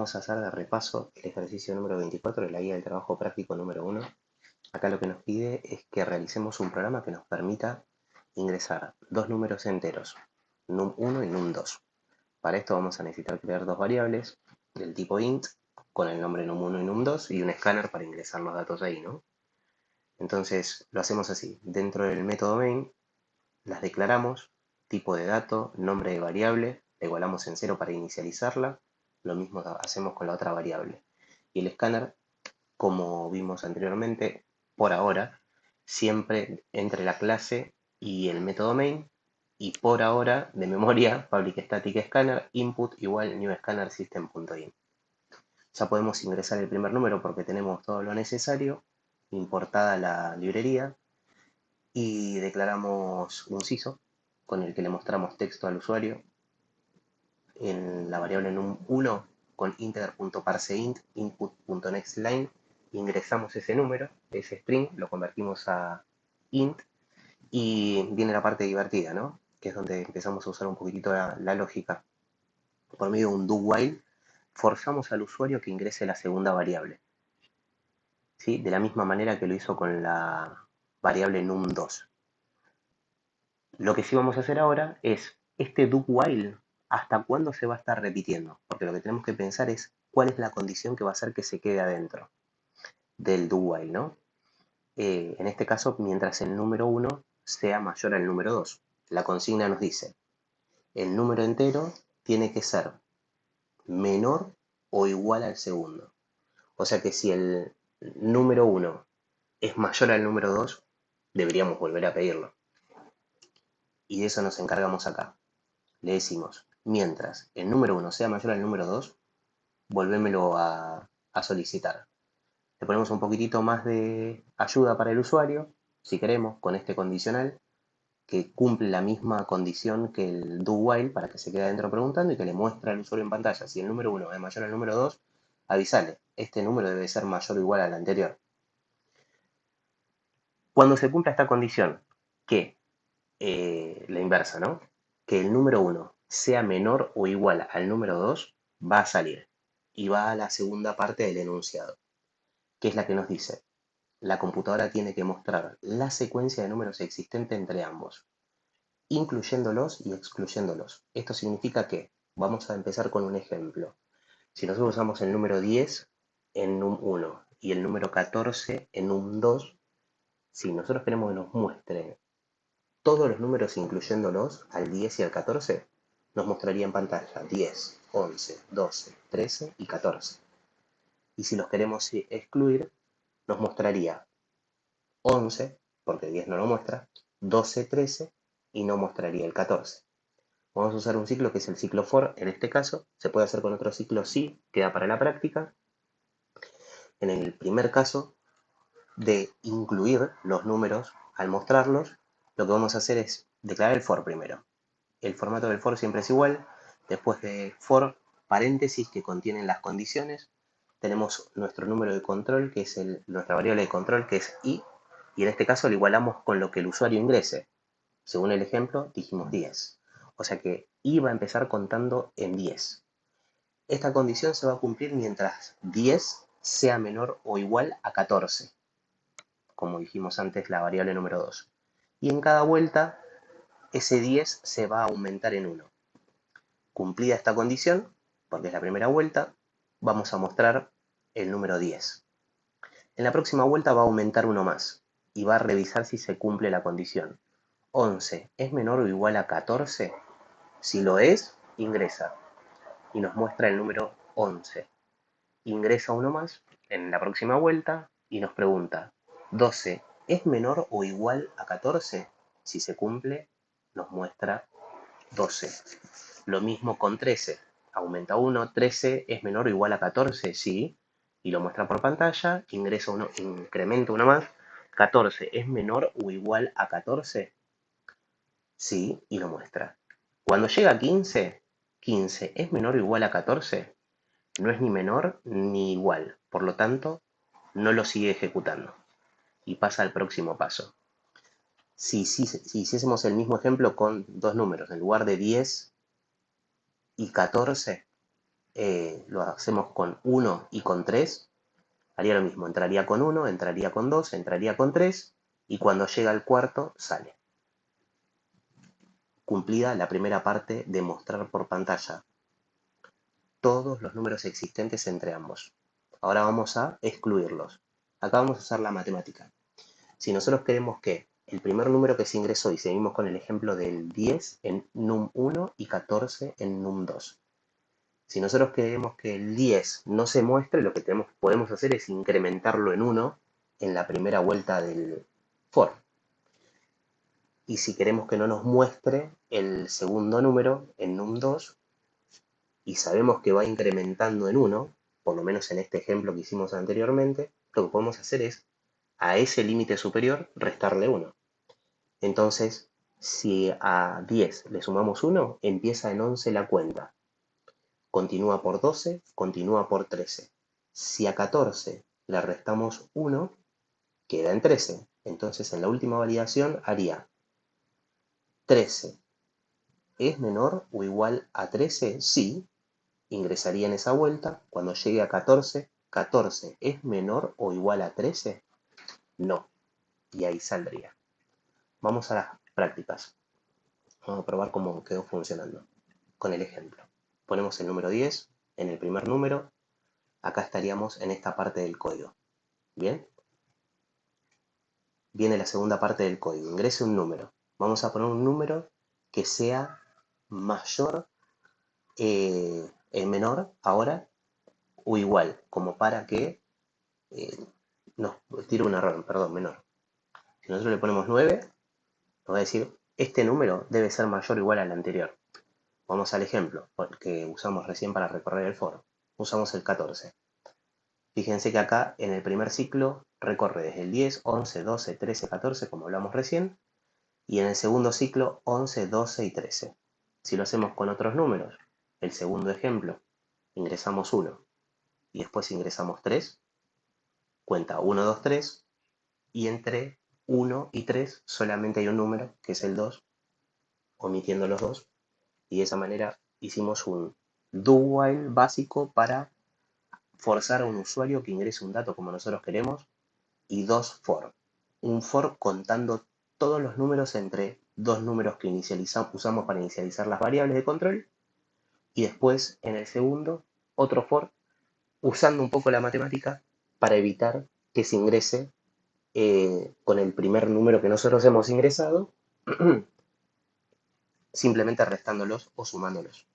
vamos a hacer de repaso el ejercicio número 24 de la guía del trabajo práctico número 1. Acá lo que nos pide es que realicemos un programa que nos permita ingresar dos números enteros, num1 y num2. Para esto vamos a necesitar crear dos variables del tipo int con el nombre num1 y num2 y un escáner para ingresar los datos ahí, ¿no? Entonces lo hacemos así. Dentro del método main las declaramos, tipo de dato, nombre de variable, la igualamos en 0 para inicializarla. Lo mismo hacemos con la otra variable. Y el escáner, como vimos anteriormente, por ahora, siempre entre la clase y el método main. Y por ahora, de memoria, public static scanner, input igual new scanner system.in. Ya podemos ingresar el primer número porque tenemos todo lo necesario, importada la librería, y declaramos un CISO con el que le mostramos texto al usuario en la variable num1 con integer.parseInt input.nextLine. Ingresamos ese número, ese string, lo convertimos a int y viene la parte divertida, ¿no? Que es donde empezamos a usar un poquitito la lógica. Por medio de un do while, forzamos al usuario que ingrese la segunda variable, ¿sí? De la misma manera que lo hizo con la variable num2. Lo que sí vamos a hacer ahora es este do while, ¿hasta cuándo se va a estar repitiendo? Porque lo que tenemos que pensar es cuál es la condición que va a hacer que se quede adentro del do while, ¿no? En este caso, mientras el número 1 sea mayor al número 2. La consigna nos dice, el número entero tiene que ser menor o igual al segundo. O sea que si el número 1 es mayor al número 2, deberíamos volver a pedirlo. Y de eso nos encargamos acá. Le decimos, mientras el número 1 sea mayor al número 2, volvémelo a solicitar. Le ponemos un poquitito más de ayuda para el usuario, si queremos, con este condicional, que cumple la misma condición que el do while para que se quede adentro preguntando y que le muestra al usuario en pantalla. Si el número 1 es mayor al número 2, avisale, este número debe ser mayor o igual al anterior. Cuando se cumpla esta condición, que la inversa, ¿no? Que el número 1 sea menor o igual al número 2, va a salir y va a la segunda parte del enunciado, que es la que nos dice, la computadora tiene que mostrar la secuencia de números existente entre ambos, incluyéndolos y excluyéndolos. Esto significa que, vamos a empezar con un ejemplo. Si nosotros usamos el número 10 en num1 y el número 14 en num2, si nosotros queremos que nos muestre todos los números incluyéndolos al 10 y al 14, nos mostraría en pantalla 10, 11, 12, 13 y 14. Y si los queremos excluir, nos mostraría 11, porque 10 no lo muestra, 12, 13 y no mostraría el 14. Vamos a usar un ciclo que es el ciclo for, en este caso. Se puede hacer con otro ciclo si, queda para la práctica. En el primer caso de incluir los números al mostrarlos, lo que vamos a hacer es declarar el for primero. El formato del for siempre es igual. Después de for, paréntesis que contienen las condiciones, tenemos nuestro número de control, que es nuestra variable de control, que es i, y en este caso lo igualamos con lo que el usuario ingrese. Según el ejemplo, dijimos 10. O sea que i va a empezar contando en 10. Esta condición se va a cumplir mientras 10 sea menor o igual a 14, como dijimos antes, la variable número 2. Y en cada vuelta, ese 10 se va a aumentar en 1. Cumplida esta condición, porque es la primera vuelta, vamos a mostrar el número 10. En la próxima vuelta va a aumentar uno más y va a revisar si se cumple la condición. 11 es menor o igual a 14. Si lo es, ingresa y nos muestra el número 11. Ingresa uno más en la próxima vuelta y nos pregunta, 12 es menor o igual a 14. Si se cumple, nos muestra 12. Lo mismo con 13. Aumenta 1, 13 es menor o igual a 14, sí, y lo muestra por pantalla, ingresa uno, incrementa uno más, 14 es menor o igual a 14, sí, y lo muestra. Cuando llega a 15, 15 es menor o igual a 14, no es ni menor ni igual, por lo tanto, no lo sigue ejecutando y pasa al próximo paso. Si hiciésemos el mismo ejemplo con dos números, en lugar de 10 y 14, lo hacemos con 1 y con 3, haría lo mismo. Entraría con 1, entraría con 2, entraría con 3 y cuando llega al cuarto sale. Cumplida la primera parte de mostrar por pantalla todos los números existentes entre ambos. Ahora vamos a excluirlos. Acá vamos a usar la matemática. Si nosotros queremos que el primer número que se ingresó, y seguimos con el ejemplo del 10 en num1 y 14 en num2. Si nosotros queremos que el 10 no se muestre, lo que podemos hacer es incrementarlo en 1 en la primera vuelta del for. Y si queremos que no nos muestre el segundo número en num2, y sabemos que va incrementando en 1, por lo menos en este ejemplo que hicimos anteriormente, lo que podemos hacer es a ese límite superior restarle 1. Entonces, si a 10 le sumamos 1, empieza en 11 la cuenta. Continúa por 12, continúa por 13. Si a 14 le restamos 1, queda en 13. Entonces, en la última validación haría 13 es menor o igual a 13, sí, ingresaría en esa vuelta. Cuando llegue a 14, 14 es menor o igual a 13, no, y ahí saldría. Vamos a las prácticas. Vamos a probar cómo quedó funcionando con el ejemplo. Ponemos el número 10 en el primer número. Acá estaríamos en esta parte del código. ¿Bien? Viene la segunda parte del código. Ingrese un número. Vamos a poner un número que sea mayor, menor ahora o igual, como para que nos tire un error, perdón, menor. Si nosotros le ponemos 9, nos va a decir, este número debe ser mayor o igual al anterior. Vamos al ejemplo que usamos recién para recorrer el for. Usamos el 14. Fíjense que acá en el primer ciclo recorre desde el 10, 11, 12, 13, 14, como hablamos recién, y en el segundo ciclo 11, 12 y 13. Si lo hacemos con otros números, el segundo ejemplo, ingresamos 1 y después ingresamos 3, cuenta 1, 2, 3, y entre 1 y 3 solamente hay un número, que es el 2, omitiendo los dos, y de esa manera hicimos un do while básico para forzar a un usuario que ingrese un dato como nosotros queremos, y dos for. Un for contando todos los números entre dos números que usamos para inicializar las variables de control, y después en el segundo otro for usando un poco la matemática para evitar que se ingrese con el primer número que nosotros hemos ingresado, simplemente restándolos o sumándolos.